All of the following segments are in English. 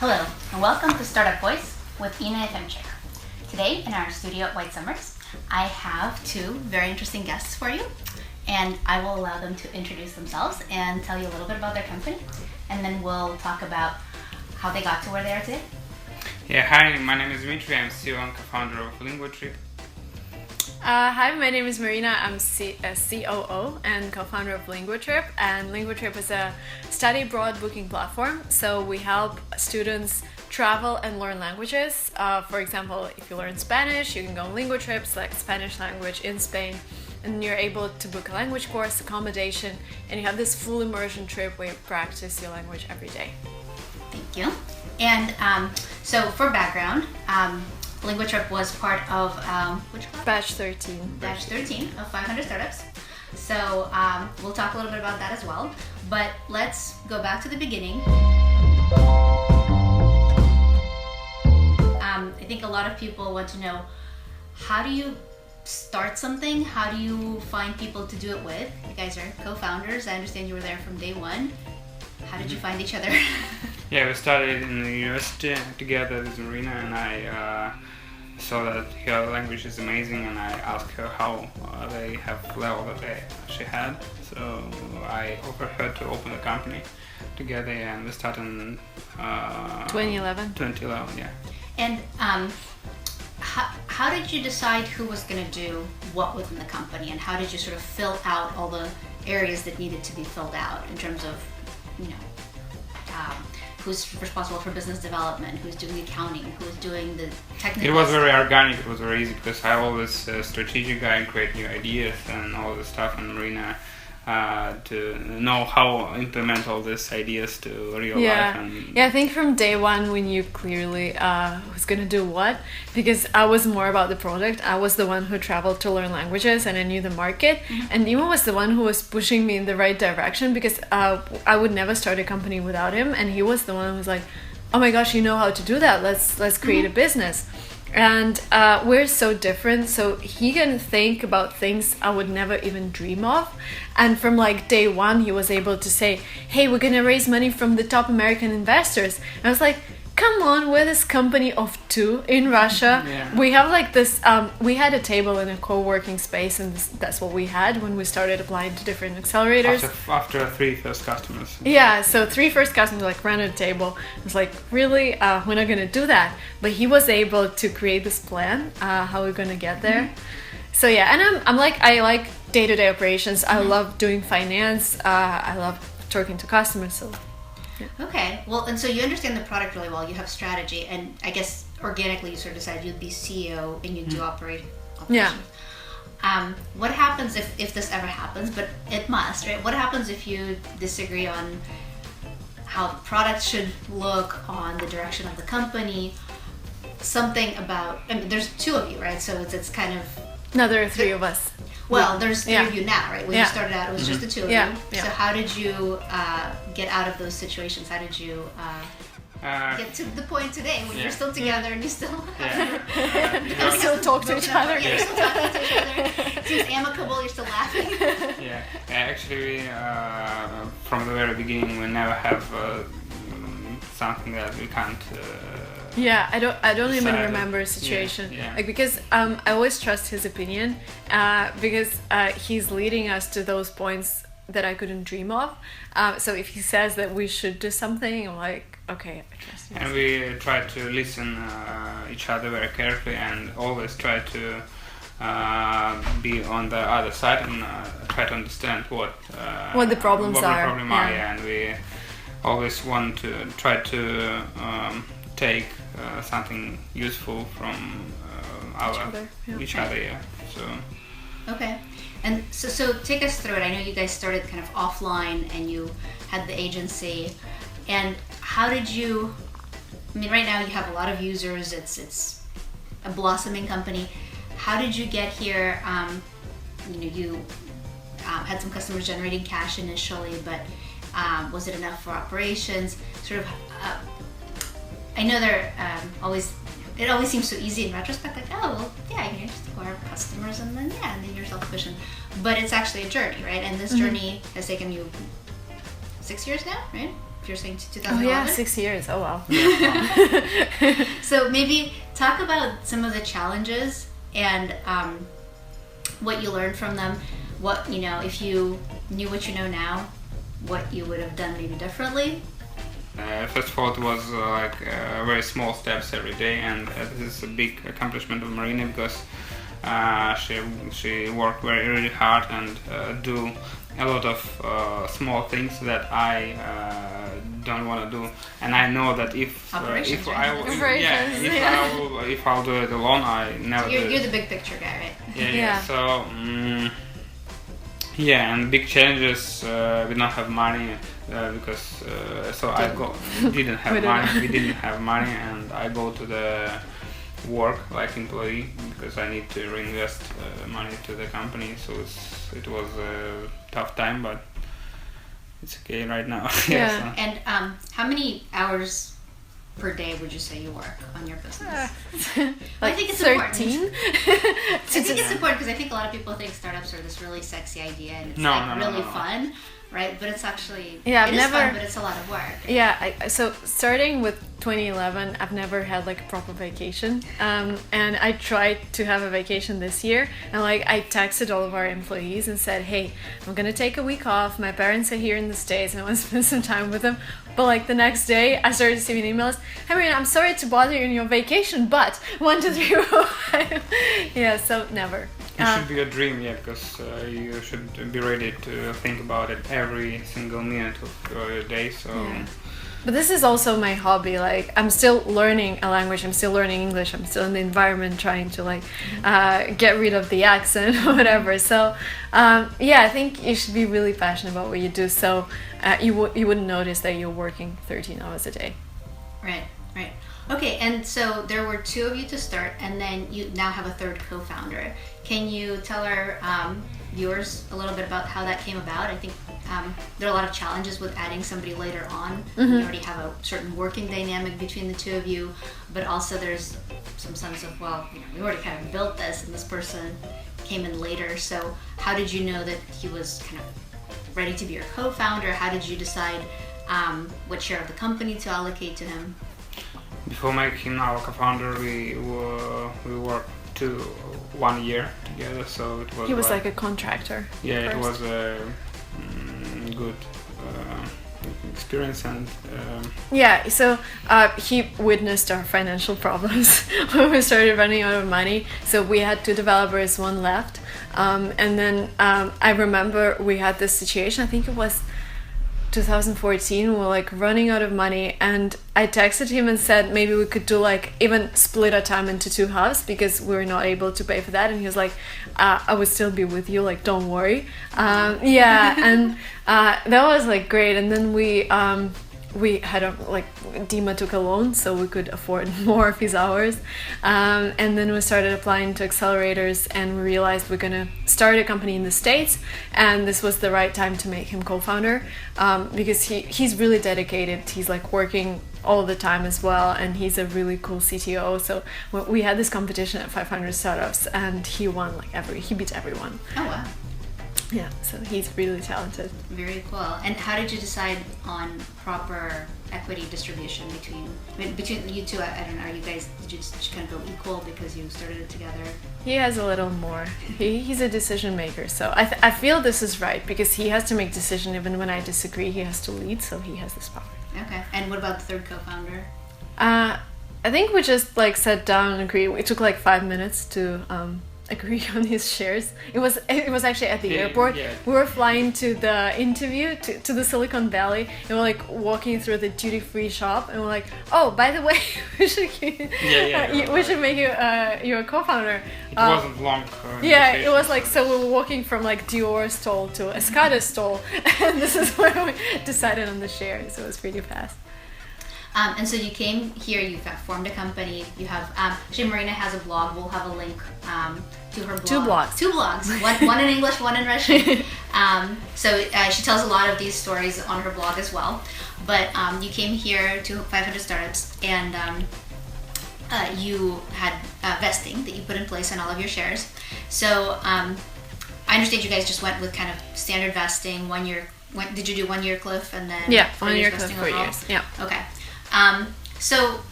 Hello, and welcome to Startup Voice with Ina Efimchik. Today, in our studio at White Summers, I have two very interesting guests for you, and I will allow them to introduce themselves and tell you a little bit about their company, and then we'll talk about how they got to where they are today. Yeah, hi, my name is Dmitry. I'm CEO and co-founder of LinguaTrip. Hi, my name is Marina. I'm COO and co-founder of LinguaTrip, and LinguaTrip is a study abroad booking platform. So we help students travel and learn languages. For example, if you learn Spanish, you can go on LinguaTrip, select Spanish language in Spain, and you're able to book a language course, accommodation, and you have this full immersion trip where you practice your language every day. Thank you. And so for background, LinguaTrip was part of which club? Batch 13. Batch 13 of 500 startups. So we'll talk a little bit about that as well. But let's go back to the beginning. I think a lot of people want to know, how do you start something? How do you find people to do it with? You guys are co-founders. I understand you were there from day one. How did you find each other? Yeah, we started in the university together with Marina, and I saw that her language is amazing, and I asked her how they have level that she had. So I offered her to open a company together, and we started in 2011. 2011, yeah. And how did you decide who was going to do what within the company, and how did you sort of fill out all the areas that needed to be filled out in terms of, who's responsible for business development, who's doing the accounting, who's doing the technical It was stuff? very organic, it was very easy, because I'm always strategic guy and create new ideas and all this stuff, and Marina to know how implement all these ideas to real life. And I think from day one we knew clearly who's gonna do what, because I was more about the product. I was the one who traveled to learn languages, and I knew the market. And Dima was the one who was pushing me in the right direction, because I would never start a company without him, and he was the one who was like, "Oh my gosh, you know how to do that. Let's create a business." And we're so different, so he can think about things I would never even dream of. And from like day one, he was able to say, "Hey, we're gonna raise money from the top American investors." And I was like, come on, we're this company of two in Russia. Yeah. We have like this, we had a table in a co-working space, and that's what we had when we started applying to different accelerators. After three first customers. Yeah, so 3 first customers like ran a table. I was like, really? We're not gonna do that. But he was able to create this plan, how we're gonna get there. So yeah, and I like day-to-day operations. I love doing finance. I love talking to customers. So. Yeah. Okay, well, and so you understand the product really well. You have strategy, and I guess organically you sort of decided you'd be CEO and you'd do operations. Yeah. What happens if this ever happens? But it must, right? What happens if you disagree on how the product should look, on the direction of the company? Something about, I mean, there's two of you, right? So it's kind of... No, there are 3 of us. Well, there's 3 of you now, right? When you started out, it was just the 2 of you. Yeah. So how did you get out of those situations? How did you get to the point today when you're still together and you still You still talk to each other. Yeah, you're still talking to each other. It seems amicable. You're still laughing. Yeah, actually, from the very beginning, we never have something that we can't. Yeah, I don't even Decided. remember a situation Yeah. like, because I always trust his opinion, because he's leading us to those points that I couldn't dream of. So if he says that we should do something, I'm like, okay, I trust you. And we try to listen each other very carefully, and always try to be on the other side and try to understand what the problems are. Yeah. And we always want to try to take something useful from each other. Yeah. So. Okay. And so take us through it. I know you guys started kind of offline and you had the agency. And how did you, I mean, right now you have a lot of users. It's a blossoming company. How did you get here? You had some customers generating cash initially, but was it enough for operations? Sort of, I know they're it always seems so easy in retrospect, like, oh, well, yeah, you just acquire customers and then you're self-sufficient. But it's actually a journey, right? And this journey has taken you 6 years now, right? you're saying, to Oh 2011? yeah, 6 years. Oh wow. So maybe talk about some of the challenges and what you learned from them. What, you know, if you knew what you know now, what you would have done maybe differently. First of all, it was very small steps every day, and this is a big accomplishment of Marina because she worked really hard and do a lot of small things that I don't want to do, and I know that if I'll do it alone, I never. You're the big picture guy, right? Yeah. So. Yeah, and big challenges. We don't have money because didn't have money. We didn't have money, and I go to the work like employee because I need to reinvest money to the company. So it was a tough time, but it's okay right now. Yeah. So. And how many hours per day would you say you work on your business? Like I think it's 13. important. I think it's important because I think a lot of people think startups are this really sexy idea and it's really fun, right? But it's actually it is fun, but it's a lot of work. Yeah, so starting with 2011, I've never had like a proper vacation, and I tried to have a vacation this year, and like I texted all of our employees and said, hey, I'm gonna take a week off, my parents are here in the States and I want to spend some time with them. But like the next day I started receiving emails, hey Marina, I'm sorry to bother you on your vacation, but 1, 2, 3, 4, 5. Yeah, so never. It should be a dream, yeah, because you should be ready to think about it every single minute of your day. So. Yeah. But this is also my hobby. Like I'm still learning a language. I'm still learning English. I'm still in the environment trying to like get rid of the accent or whatever. So yeah, I think you should be really passionate about what you do. So you wouldn't notice that you're working 13 hours a day. Right. Okay, and so there were 2 of you to start, and then you now have a third co-founder. Can you tell our viewers a little bit about how that came about? I think there are a lot of challenges with adding somebody later on. You already have a certain working dynamic between the 2 of you, but also there's some sense of, well, you know, we already kind of built this, and this person came in later. So how did you know that he was kind of ready to be your co-founder? How did you decide what share of the company to allocate to him? Before making our co-founder, we worked 1 year together, so it was. He was like a contractor. Yeah, first. It was a good experience, and. Yeah, so he witnessed our financial problems when we started running out of money. So we had 2 developers, 1 left, and then I remember we had this situation. I think it was 2014. We were like running out of money, and I texted him and said maybe we could do like even split our time into 2 halves because we were not able to pay for that. And he was like, I would still be with you, like don't worry. Yeah, and that was like great. And then we had Dima took a loan so we could afford more of his hours, and then we started applying to accelerators, and we realized we're gonna start a company in the States, and this was the right time to make him co-founder, because he's really dedicated. He's like working all the time as well, and he's a really cool CTO. So we had this competition at 500 startups, and he won he beat everyone. Oh wow. Yeah, so he's really talented. Very cool. And how did you decide on proper equity distribution between you 2? I don't know. Did you just kind of go equal because you started it together? He has a little more. He's a decision maker, so I feel this is right because he has to make decision even when I disagree. He has to lead, so he has this power. Okay. And what about the third co-founder? I think we just like sat down and agreed. It took like 5 minutes to agree on his shares. It was actually at the airport. Yeah. We were flying to the interview to the Silicon Valley, and we're like walking through the duty-free shop, and we're like, oh, by the way, we should make you your co-founder. It wasn't long. Yeah, it was like, so we were walking from like Dior stall to Escada stall, and this is where we decided on the shares. So it was pretty fast. And so you came here, you formed a company, you have, actually Marina has a blog, we'll have a link to her blog. 2 blogs. 2 blogs, one in English, one in Russian. So she tells a lot of these stories on her blog as well. But you came here to 500 Startups, and you had vesting that you put in place on all of your shares. So I understand you guys just went with kind of standard vesting, 1 year did you do 1 year cliff and then Yeah, 4 1 year vesting cliff, 4 overall? years. Yeah. Okay.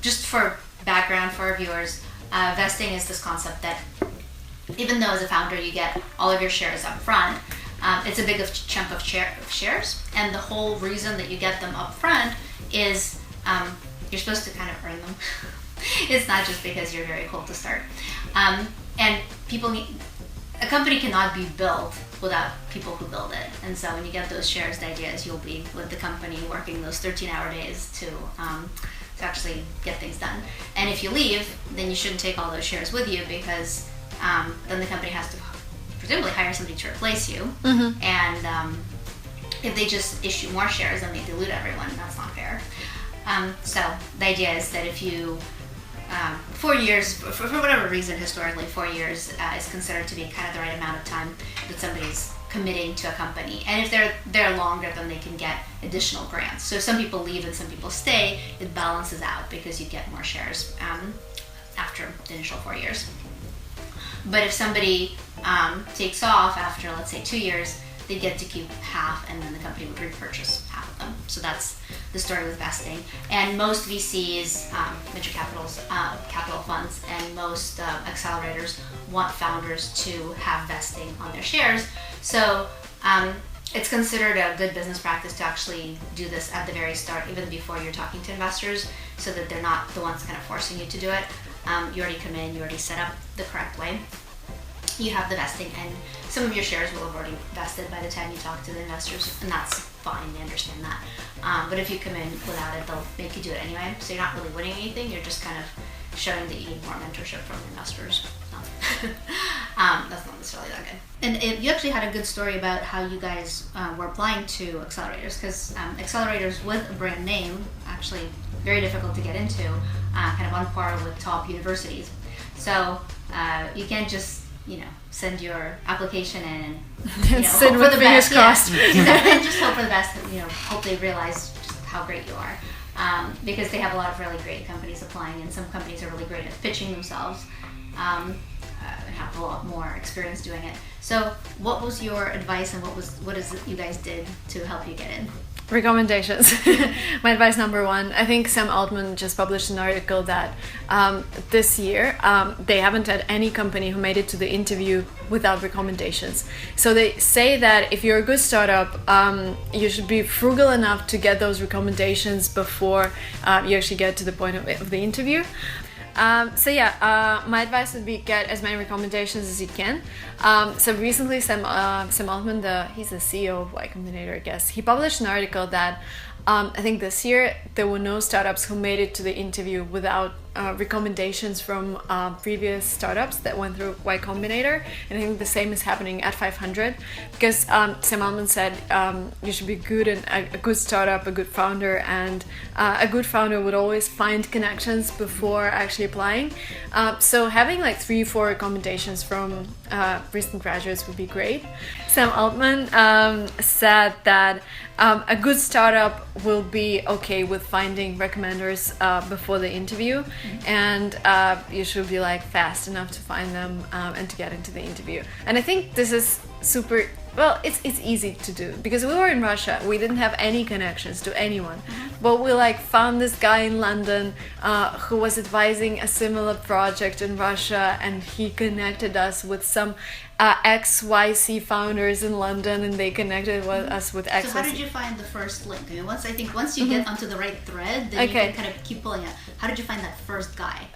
Just for background for our viewers, vesting is this concept that even though as a founder you get all of your shares up front, it's a big chunk of shares, and the whole reason that you get them up front is you're supposed to kind of earn them. It's not just because you're very cool to start. And a company cannot be built without people who build it. And so when you get those shares, the idea is you'll be with the company working those 13-hour days to actually get things done. And if you leave, then you shouldn't take all those shares with you, because then the company has to presumably hire somebody to replace you. Mm-hmm. And if they just issue more shares, then they dilute everyone. That's not fair. So the idea is that if you 4 years, for whatever reason, historically 4 years is considered to be kind of the right amount of time that somebody's committing to a company. And if they're there longer, then they can get additional grants. So if some people leave and some people stay, it balances out because you get more shares after the initial 4 years. But if somebody takes off after, let's say, 2 years, they get to keep half, and then the company would repurchase half of them. So that's the story with vesting. And most VCs, venture capital funds, and most accelerators want founders to have vesting on their shares. So it's considered a good business practice to actually do this at the very start, even before you're talking to investors, so that they're not the ones kind of forcing you to do it. You already come in, you already set up the correct way. You have the vesting, and some of your shares will have already vested by the time you talk to the investors, and that's fine, they understand that. But if you come in without it, they'll make you do it anyway. So you're not really winning anything, you're just kind of showing that you need more mentorship from investors. That's not necessarily that good. And you actually had a good story about how you guys were applying to accelerators, because accelerators with a brand name, actually very difficult to get into, kind of on par with top universities. So you can't just send your application in and sit hope with for the fingers best. crossed. Yeah, and just hope for the best. Hope they realize just how great you are, because they have a lot of really great companies applying, and some companies are really great at pitching themselves, and have a lot more experience doing it. So, what was your advice, and what is it you guys did to help you get in? Recommendations. My advice number one, I think Sam Altman just published an article that this year they haven't had any company who made it to the interview without recommendations. So they say that if you're a good startup, you should be frugal enough to get those recommendations before you actually get to the point of the interview. My advice would be get as many recommendations as you can. So recently, Sam Altman, he's the CEO of Y Combinator, I guess. He published an article that I think this year there were no startups who made it to the interview without recommendations from previous startups that went through Y Combinator. And I think the same is happening at 500, because Sam Altman said you should be good and a good startup, a good founder, and a good founder would always find connections before actually applying. So having like 3-4 recommendations from recent graduates would be great. Sam Altman said that a good startup will be okay with finding recommenders before the interview, and you should be like fast enough to find them and to get into the interview. And I think this is super, well, it's easy to do, because we were in Russia, we didn't have any connections to anyone, but we like found this guy in London who was advising a similar project in Russia, and he connected us with some XYC founders in London, and they connected us with XYC. So how did you find the first link? I mean, once you get onto the right thread, then you can kind of keep pulling it. How did you find that first guy?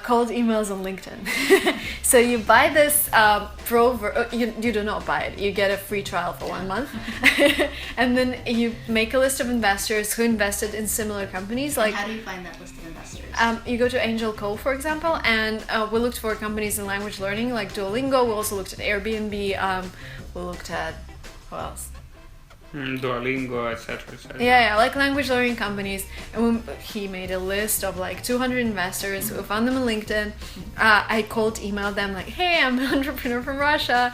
Cold emails on LinkedIn. So you buy this you do not buy it. You get a free trial for 1 month, and then you make a list of investors who invested in similar companies. Like, how do you find that list of investors? You go to Angel Co, for example, and we looked for companies in language learning like Duolingo. We also looked at Airbnb. We looked at, what else? Duolingo, etc. Yeah, like language learning companies. And he made a list of like 200 investors. We found them on LinkedIn. I emailed them like, hey, I'm an entrepreneur from Russia.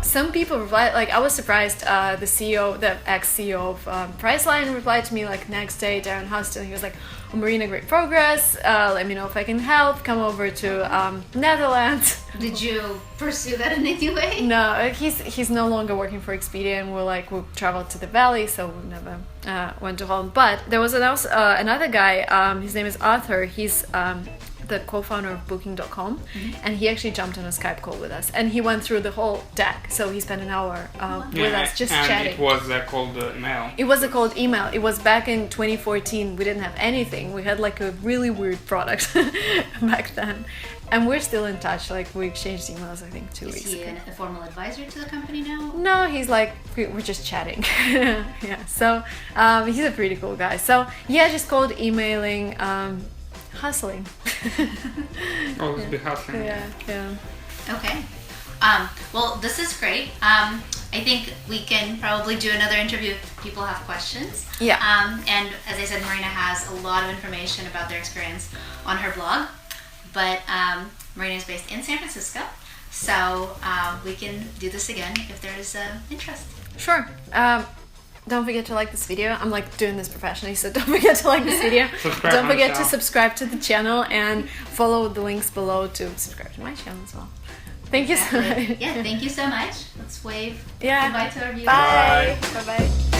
Some people replied, like I was surprised, the ex-CEO of Priceline replied to me like next day, Darren Houston. He was like, Marina, great progress. Let me know if I can help. Come over to Netherlands. Did you pursue that in any way? No, he's no longer working for Expedia, and we traveled to the valley, so we never went to Holland. But there was another guy. His name is Arthur. He's the co-founder of Booking.com, and he actually jumped on a Skype call with us, and he went through the whole deck. So he spent an hour with us just chatting. It was a cold email. It was a cold email. It was back in 2014. We didn't have anything. We had like a really weird product back then. And we're still in touch. Like, we exchanged emails, I think, 2 weeks ago. Is he a formal advisor to the company now? No, he's like, we're just chatting. Yeah, so he's a pretty cool guy. So yeah, just cold emailing, hustling. Always be hustling. Yeah. Okay. Well, this is great. I think we can probably do another interview if people have questions. Yeah. And as I said, Marina has a lot of information about their experience on her blog. But Marina is based in San Francisco, so we can do this again if there is interest. Sure. Don't forget to like this video. I'm like doing this professionally, so don't forget to like this video. Don't forget to subscribe to the channel and follow the links below to subscribe to my channel as well. Thank you so much. Yeah, thank you so much. Let's wave Yeah. goodbye to our viewers. Bye. Bye-bye.